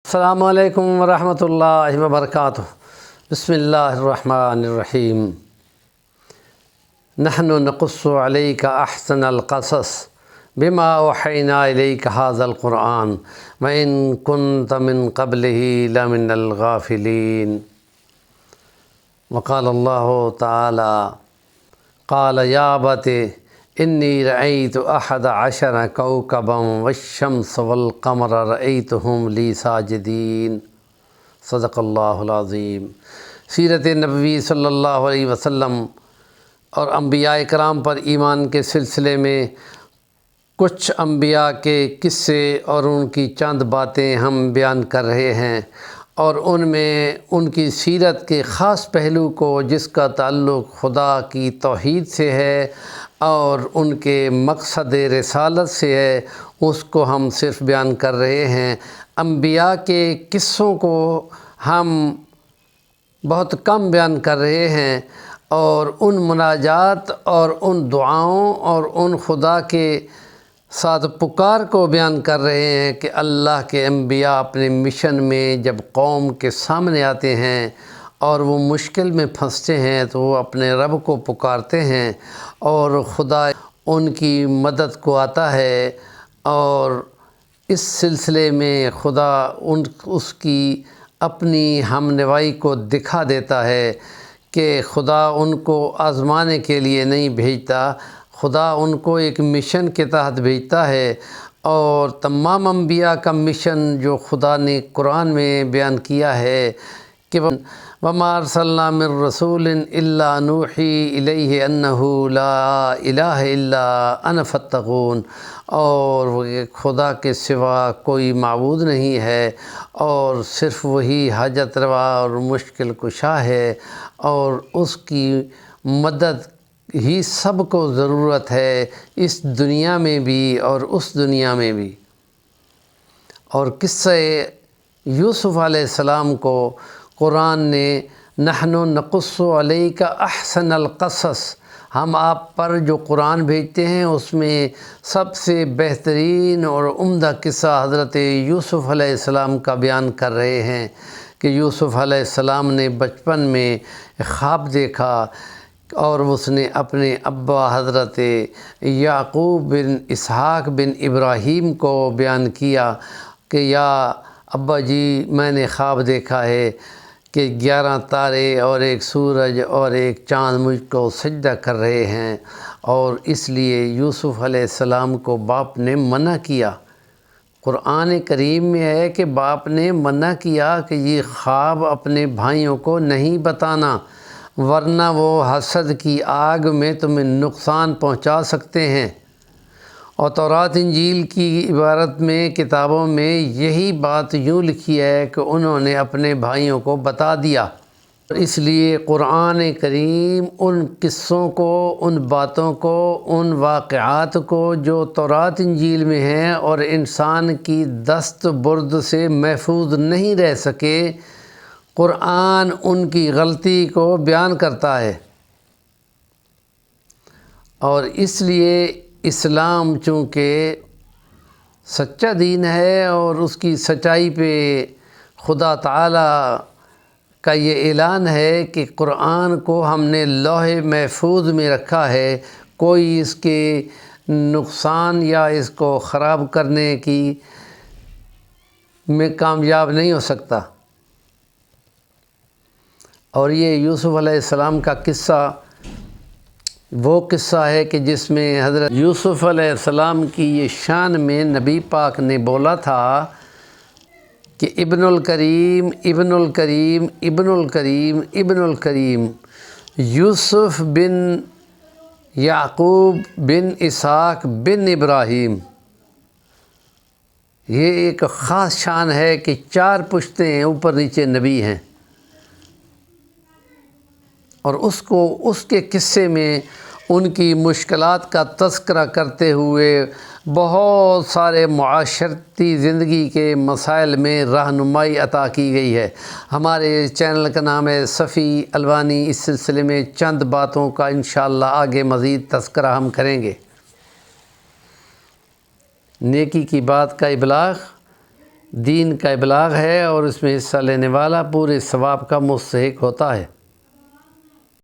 السلام علیکم ورحمۃ اللہ وبرکاتہ۔ بسم اللہ الرحمن الرحیم۔ نحن نقص علیک احسن القصص بما اوحینا الیک ھذا القرآن وان کنت من قبلہ لمن الغافلین۔ وقال اللہ تعالی قال یا ابت انی رأیت احد عشر کوکبا والشمس والقمر رأیتہم لی ساجدین۔ صدق اللہ العظیم۔ سیرت نبوی صلی اللہ علیہ وسلم اور انبیاء کرام پر ایمان کے سلسلے میں کچھ انبیاء کے قصے اور ان کی چند باتیں ہم بیان کر رہے ہیں، اور ان میں ان کی سیرت کے خاص پہلو کو جس کا تعلق خدا کی توحید سے ہے اور ان کے مقصد رسالت سے ہے، اس کو ہم صرف بیان کر رہے ہیں۔ انبیاء کے قصوں کو ہم بہت کم بیان کر رہے ہیں، اور ان مناجات اور ان دعاؤں اور ان خدا کے ساتھ پکار کو بیان کر رہے ہیں کہ اللہ کے انبیاء اپنے مشن میں جب قوم کے سامنے آتے ہیں اور وہ مشکل میں پھنستے ہیں تو وہ اپنے رب کو پکارتے ہیں اور خدا ان کی مدد کو آتا ہے، اور اس سلسلے میں خدا اس کی اپنی ہمنوائی کو دکھا دیتا ہے کہ خدا ان کو آزمانے کے لیے نہیں بھیجتا، خدا ان کو ایک مشن کے تحت بھیجتا ہے۔ اور تمام انبیاء کا مشن جو خدا نے قرآن میں بیان کیا ہے کہ وَمَا أَرْسَلْنَا مِن رَّسُولٍ إِلَّا نُوحِي إِلَيْهِ أَنَّهُ لَا إِلَٰهَ إِلَّا أَنَا فَاتَّقُونِ، اور خدا کے سوا کوئی معبود نہیں ہے اور صرف وہی حاجت روا اور مشکل کشا ہے، اور اس کی مدد ہی سب کو ضرورت ہے، اس دنیا میں بھی اور اس دنیا میں بھی۔ اور قصہ یوسف علیہ السلام کو قرآن نے نحن نقص علیک احسن القصص، ہم آپ پر جو قرآن بھیجتے ہیں اس میں سب سے بہترین اور عمدہ قصہ حضرت یوسف علیہ السلام کا بیان کر رہے ہیں کہ یوسف علیہ السلام نے بچپن میں خواب دیکھا اور اس نے اپنے ابا حضرت یعقوب بن اسحاق بن ابراہیم کو بیان کیا کہ یا ابا جی، میں نے خواب دیکھا ہے کہ 11 تارے اور ایک سورج اور ایک چاند مجھ کو سجدہ کر رہے ہیں، اور اس لیے یوسف علیہ السلام کو باپ نے منع کیا۔ قرآن کریم میں ہے کہ باپ نے منع کیا کہ یہ خواب اپنے بھائیوں کو نہیں بتانا، ورنہ وہ حسد کی آگ میں تمہیں نقصان پہنچا سکتے ہیں۔ اور تورات انجیل کی عبارت میں کتابوں میں یہی بات یوں لکھی ہے کہ انہوں نے اپنے بھائیوں کو بتا دیا، اس لیے قرآن کریم ان قصوں کو، ان باتوں کو، ان واقعات کو جو تورات انجیل میں ہیں اور انسان کی دست برد سے محفوظ نہیں رہ سکے، قرآن ان کی غلطی کو بیان کرتا ہے۔ اور اس لیے اسلام چونکہ سچا دین ہے اور اس کی سچائی پہ خدا تعالیٰ کا یہ اعلان ہے کہ قرآن کو ہم نے لوح محفوظ میں رکھا ہے، کوئی اس کے نقصان یا اس کو خراب کرنے کی میں کامیاب نہیں ہو سکتا۔ اور یہ یوسف علیہ السلام کا قصہ وہ قصہ ہے کہ جس میں حضرت یوسف علیہ السلام کی یہ شان میں نبی پاک نے بولا تھا کہ ابن الکریم ابن الکریم ابن الکریم ابن الکریم، یوسف بن یعقوب بن اسحاق بن ابراہیم۔ یہ ایک خاص شان ہے کہ 4 پشتیں اوپر نیچے نبی ہیں، اور اس کے قصے میں ان کی مشکلات کا تذکرہ کرتے ہوئے بہت سارے معاشرتی زندگی کے مسائل میں رہنمائی عطا کی گئی ہے۔ ہمارے چینل کا نام ہے صفی الوانی، اس سلسلے میں چند باتوں کا انشاءاللہ آگے مزید تذکرہ ہم کریں گے۔ نیکی کی بات کا ابلاغ، دین کا ابلاغ ہے اور اس میں حصہ لینے والا پورے ثواب کا مستحق ہوتا ہے۔